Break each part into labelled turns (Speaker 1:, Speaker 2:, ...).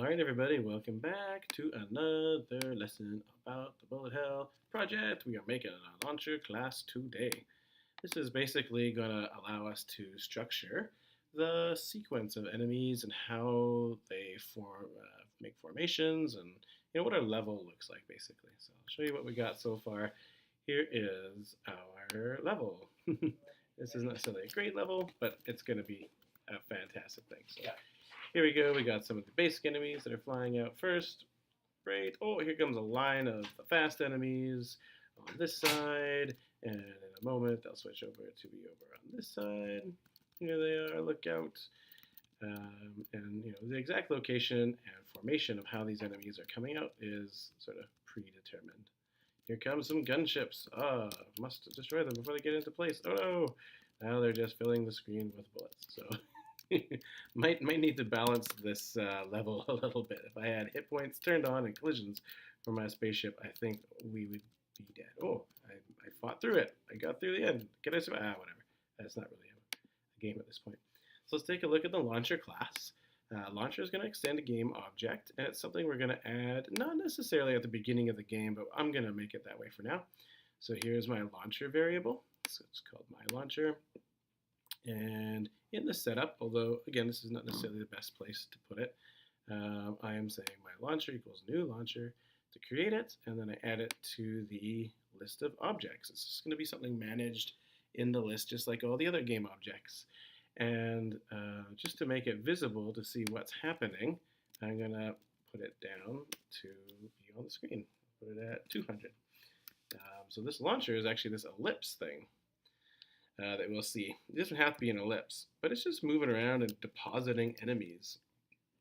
Speaker 1: Alright everybody, welcome back to another lesson about the Bullet Hell project. We are making a launcher class today. This is basically going to allow us to structure the sequence of enemies and how they make formations and what our level looks like basically. So I'll show you what we got so far. Here is our level. This is not necessarily a great level, but it's going to be a fantastic thing. So here we go. We got some of the basic enemies that are flying out first. Great. Oh, here comes a line of the fast enemies on this side. And in a moment, they'll switch over to be over on this side. Here they are. Look out. And the exact location and formation of how these enemies are coming out is sort of predetermined. Here comes some gunships. Must destroy them before they get into place. Oh no! Now they're just filling the screen with bullets. So might need to balance this level a little bit. If I had hit points turned on and collisions for my spaceship, I think we would be dead. Oh, I fought through it. I got through the end. Can I survive? Whatever. That's not really a game at this point. So let's take a look at the launcher class. Launcher is going to extend a game object, and it's something we're going to add, not necessarily at the beginning of the game, but I'm going to make it that way for now. So here's my launcher variable. So it's called my launcher. And in the setup, although again this is not necessarily the best place to put it, I am saying my launcher equals new launcher to create it, and then I add it to the list of objects. It's just going to be something managed in the list just like all the other game objects. And just to make it visible to see what's happening, I'm going to put it down to be on the screen. Put it at 200. So this launcher is actually this ellipse thing. That we'll see. It doesn't have to be an ellipse, but it's just moving around and depositing enemies.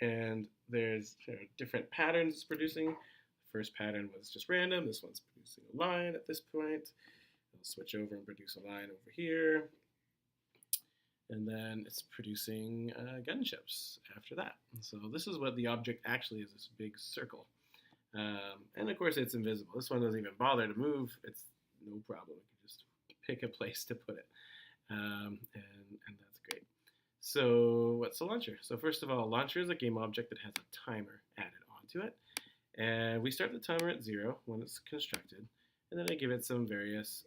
Speaker 1: And there's different patterns it's producing. The first pattern was just random. This one's producing a line at this point. It'll switch over and produce a line over here. And then it's producing gunships after that. So this is what the object actually is, this big circle. And of course it's invisible. This one doesn't even bother to move. It's no problem. You can just pick a place to put it. And that's great. So what's a launcher? So first of all, a launcher is a game object that has a timer added onto it. And we start the timer at 0 when it's constructed. And then I give it some various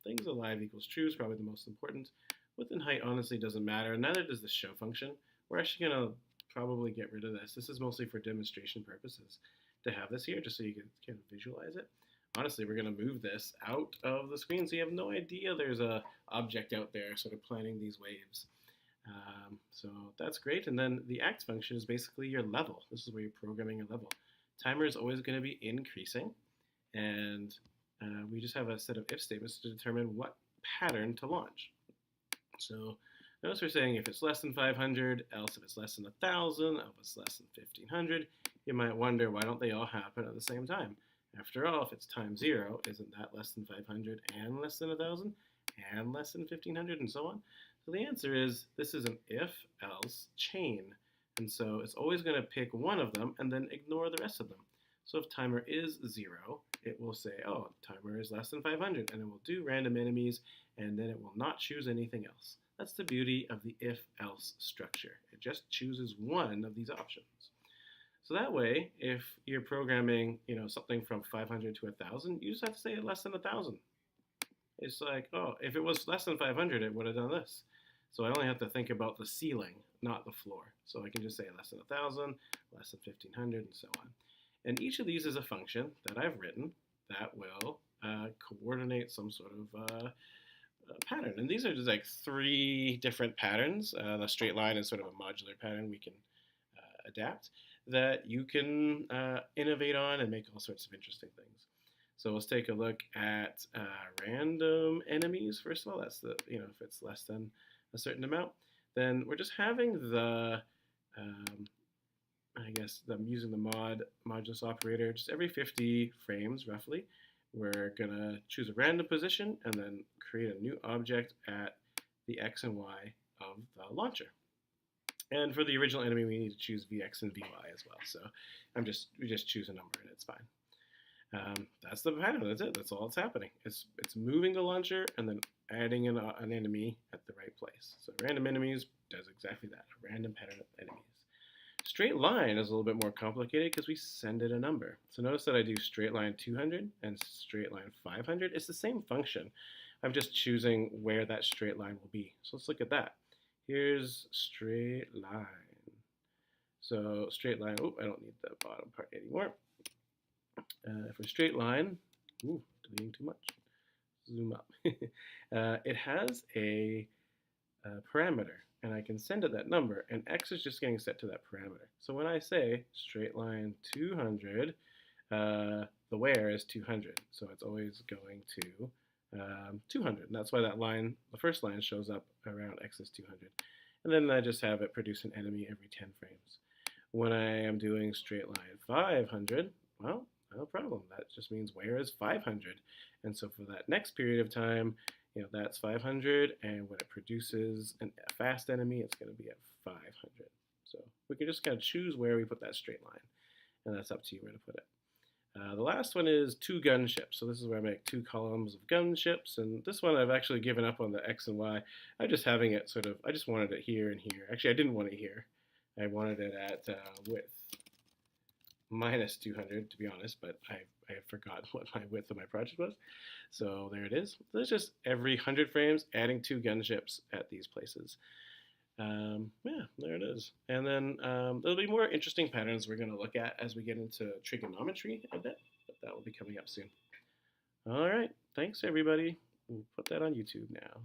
Speaker 1: things. Alive equals true is probably the most important. Width and height honestly doesn't matter. Neither does the show function. We're actually going to probably get rid of this. This is mostly for demonstration purposes to have this here, just so you can visualize it. Honestly, we're going to move this out of the screen so you have no idea there's a object out there sort of planning these waves. So that's great. And then the act function is basically your level. This is where you're programming a level. Timer is always going to be increasing. And we just have a set of if statements to determine what pattern to launch. So notice we're saying if it's less than 500, else if it's less than 1,000, if it's less than 1,500. You might wonder, why don't they all happen at the same time? After all, if it's times 0, isn't that less than 500 and less than 1,000 and less than 1,500 and so on? So the answer is this is an if-else chain. And so it's always going to pick one of them and then ignore the rest of them. So if timer is 0, it will say, oh, timer is less than 500, and it will do random enemies, and then it will not choose anything else. That's the beauty of the if-else structure. It just chooses one of these options. So that way, if you're programming, something from 500 to 1,000, you just have to say less than 1,000. It's like, oh, if it was less than 500, it would have done this. So I only have to think about the ceiling, not the floor. So I can just say less than 1,000, less than 1,500, and so on. And each of these is a function that I've written that will coordinate some sort of pattern. And these are just like 3 different patterns. The straight line is sort of a modular pattern we can adapt that you can innovate on and make all sorts of interesting things. So let's take a look at random enemies. First of all, that's the, if it's less than a certain amount, then we're just having the, I'm using the modulus operator. Just every 50 frames, roughly, we're going to choose a random position and then create a new object at the x and y of the launcher. And for the original enemy, we need to choose Vx and Vy as well. So we just choose a number and it's fine. That's the pattern. That's it. That's all that's happening. It's moving the launcher and then adding an enemy at the right place. So random enemies does exactly that. A random pattern of enemies. Straight line is a little bit more complicated because we send it a number. So notice that I do straight line 200 and straight line 500. It's the same function. I'm just choosing where that straight line will be. So let's look at that. Here's straight line. So straight line, oh, I don't need the bottom part anymore. For straight line, ooh, deleting too much. Zoom up. It has a parameter, and I can send it that number, and x is just getting set to that parameter. So when I say straight line 200, the where is 200, so it's always going to 200, and that's why that line, the first line, shows up around x is 200. And then I just have it produce an enemy every 10 frames. When I am doing straight line 500, well, no problem. That just means where is 500. And so for that next period of time, that's 500, and when it produces a fast enemy, it's going to be at 500. So we can just kind of choose where we put that straight line, and that's up to you where to put it. The last one is 2 gunships. So this is where I make 2 columns of gunships, and this one I've actually given up on the X and Y. I'm just having it I just wanted it here and here. Actually, I didn't want it here. I wanted it at width minus 200, to be honest, but I have forgotten what my width of my project was. So there it is. There's just every 100 frames adding 2 gunships at these places. Yeah, there it is. And then there'll be more interesting patterns we're going to look at as we get into trigonometry a bit, but that will be coming up soon. All right, thanks everybody. We'll put that on YouTube now.